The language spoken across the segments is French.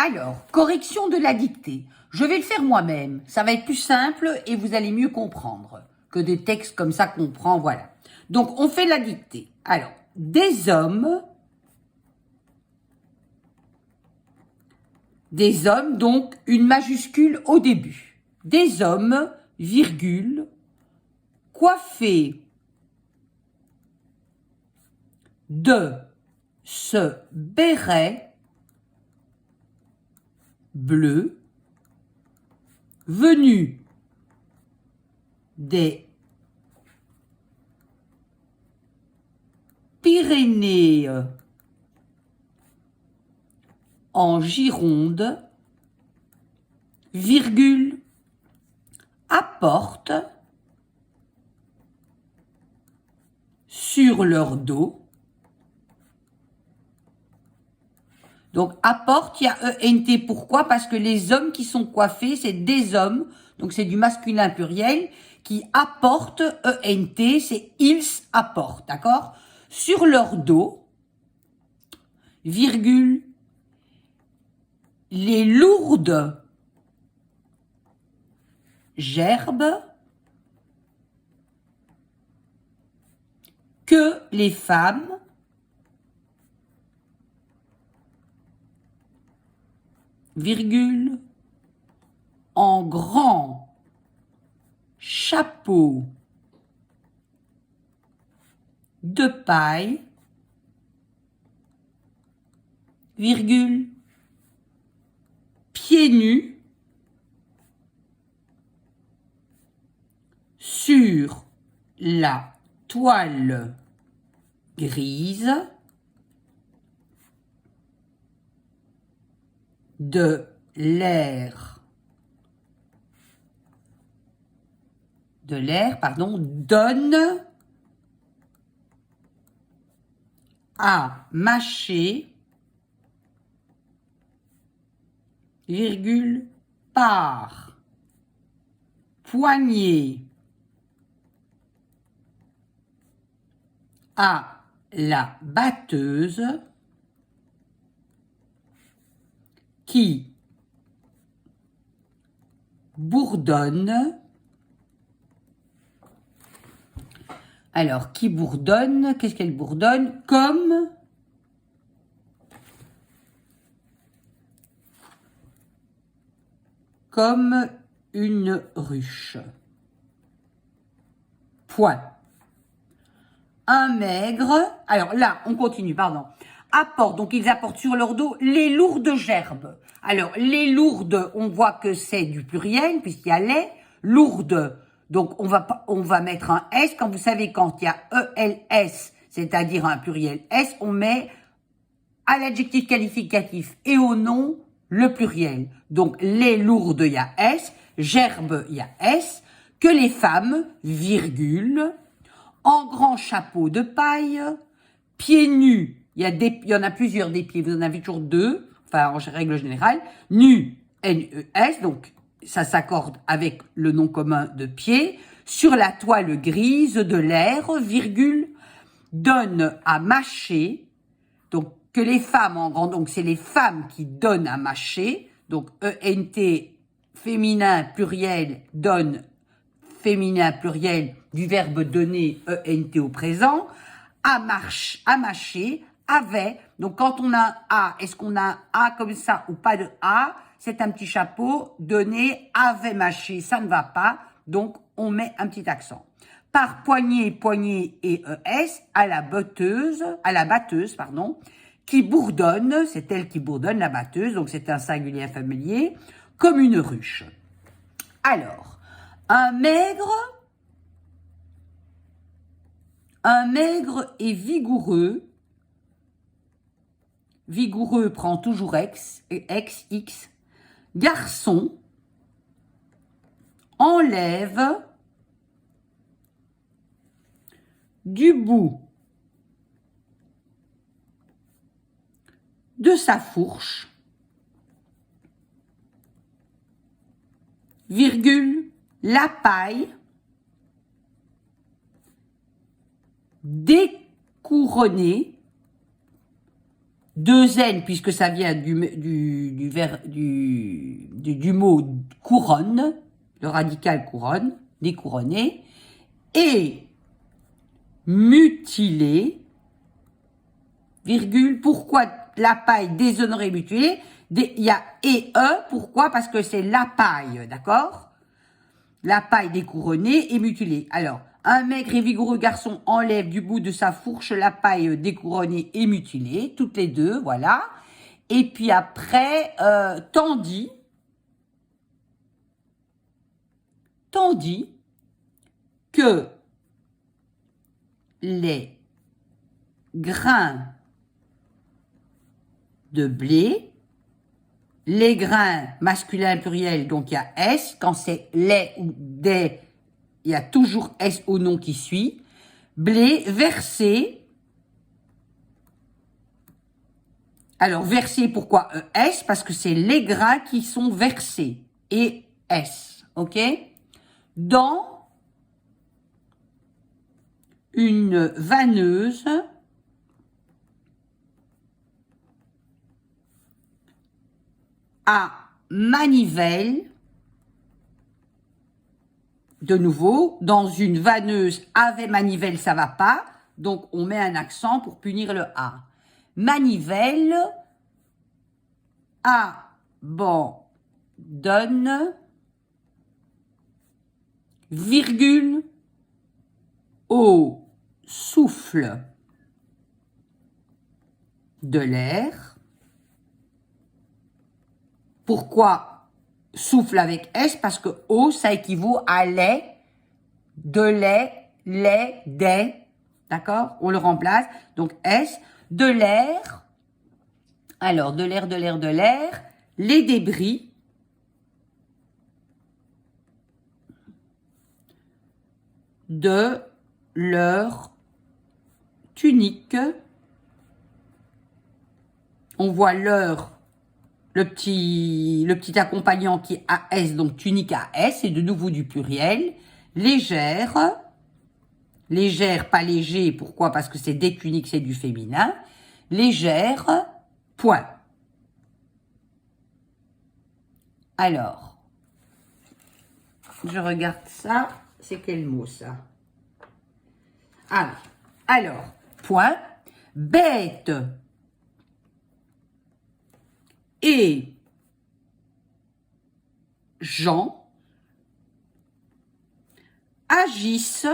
Alors, correction de la dictée. Je vais le faire moi-même. Ça va être plus simple et vous allez mieux comprendre que des textes comme ça qu'on prend, voilà. Donc, on fait la dictée. Alors, des hommes, donc une majuscule au début. Des hommes, virgule, coiffés de ce béret bleu venu des Pyrénées en Gironde, virgule, apportent sur leur dos. Donc, apporte, il y a ENT. Pourquoi? Parce que les hommes qui sont coiffés, c'est des hommes. Donc, c'est du masculin pluriel qui apportent ENT. C'est ils apportent, d'accord? Sur leur dos, virgule, les lourdes gerbes que les femmes virgule, en grand chapeau de paille, virgule, pieds nus sur la toile grise de l'air, donne à mâcher, virgule, par poignée à la batteuse qui bourdonne. Alors, qui bourdonne? Qu'est-ce qu'elle bourdonne? Comme une ruche. Point. Un maigre. Alors là, on continue, pardon. Apporte, donc ils apportent sur leur dos les lourdes gerbes. Alors, les lourdes, on voit que c'est du pluriel, puisqu'il y a les lourdes. Donc, on va mettre un S. Quand vous savez, quand il y a ELS, c'est-à-dire un pluriel S, on met à l'adjectif qualificatif et au nom le pluriel. Donc, les lourdes, il y a S. Gerbes, il y a S. Que les femmes, virgule, en grand chapeau de paille, pieds nus, il y en a plusieurs des pieds, vous en avez toujours deux, enfin en règle générale, nus, N-E-S, donc ça s'accorde avec le nom commun de pied, sur la toile grise de l'air, virgule, donne à mâcher, donc que les femmes en grand, donc c'est les femmes qui donnent à mâcher, donc E-N-T, féminin pluriel, donne, féminin pluriel du verbe donner, ENT au présent, à mâcher, avait. Donc, quand on a un A, est-ce qu'on a un A comme ça ou pas de A? C'est un petit chapeau, donné, avait mâché, ça ne va pas. Donc, on met un petit accent. Par poignée et ES, à la batteuse, qui bourdonne, c'est elle qui bourdonne, la batteuse, donc c'est un singulier familier, comme une ruche. Alors, un maigre et vigoureux. Vigoureux prend toujours X. Garçon enlève du bout de sa fourche, virgule, la paille découronnée 2 N, puisque ça vient du mot couronne, le radical couronne, découronné, et mutilé, virgule, pourquoi la paille déshonorée mutilée, il y a et pourquoi? Parce que c'est la paille, d'accord? La paille découronnée et mutilée. Alors, un maigre et vigoureux garçon enlève du bout de sa fourche la paille découronnée et mutilée, toutes les deux, voilà. Et puis après, tandis que les grains de blé, les grains masculin pluriel, donc il y a S, quand c'est les ou des, il y a toujours S au nom qui suit, blé versé, alors versé pourquoi S, parce que c'est les grains qui sont versés, et S, ok, dans une vanneuse à manivelle, de nouveau, dans une vanneuse avec manivelle, ça va pas, donc on met un accent pour punir le A. Manivelle, abandonne, virgule, au souffle de l'air. Pourquoi souffle avec S? Parce que O, ça équivaut à les, de les, des. D'accord? On le remplace. Donc S, de l'air. Alors, de l'air. Les débris. De leur tunique. On voit leur, le petit accompagnant qui est AS, donc tunique AS, c'est de nouveau du pluriel. Légère, pas léger, pourquoi? Parce que c'est des tuniques, c'est du féminin. Légère, point. Alors, je regarde ça, c'est quel mot ça? Ah oui, alors, point, bête et gens agissent,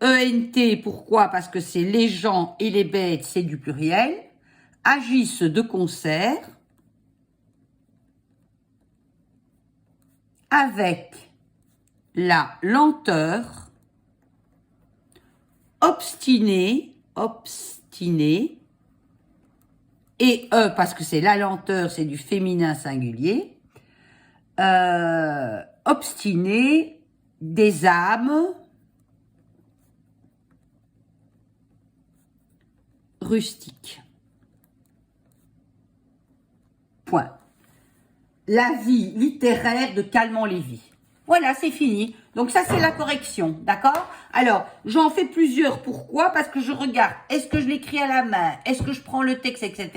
ENT, pourquoi? Parce que c'est les gens et les bêtes, c'est du pluriel, agissent de concert avec la lenteur obstinée, et parce que c'est la lenteur, c'est du féminin singulier, obstinée des âmes rustiques. Point. La vie littéraire de Calment-Lévy. Voilà, c'est fini. Donc ça, c'est la correction, d'accord? Alors, j'en fais plusieurs. Pourquoi? Parce que je regarde, est-ce que je l'écris à la main? Est-ce que je prends le texte, etc.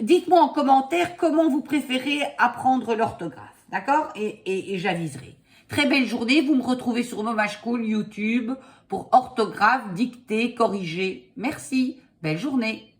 Dites-moi en commentaire comment vous préférez apprendre l'orthographe, d'accord? Et j'aviserai. Très belle journée. Vous me retrouvez sur Mama School YouTube pour orthographe, dictée, corrigée. Merci. Belle journée.